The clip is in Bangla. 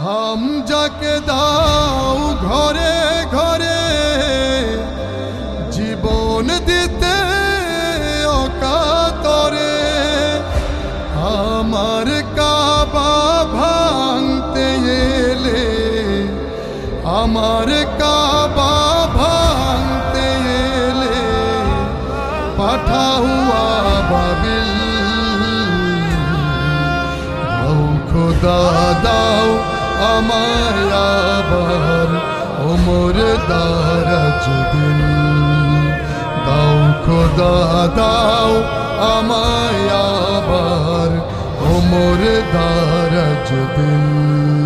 হামজাকে দাও ঘরে ঘরে জীবন দিতে অকাতরে। আমার কাবা ভাঙতে এলে, আমার কাবা ভাঙতে এলে পাঠাও আবাবিল। দাও খোদা দাও আমায় আবার ওমর দারাজ দিল। দাও খোদা দাও আমায় আবার ওমর দারাজ দিল।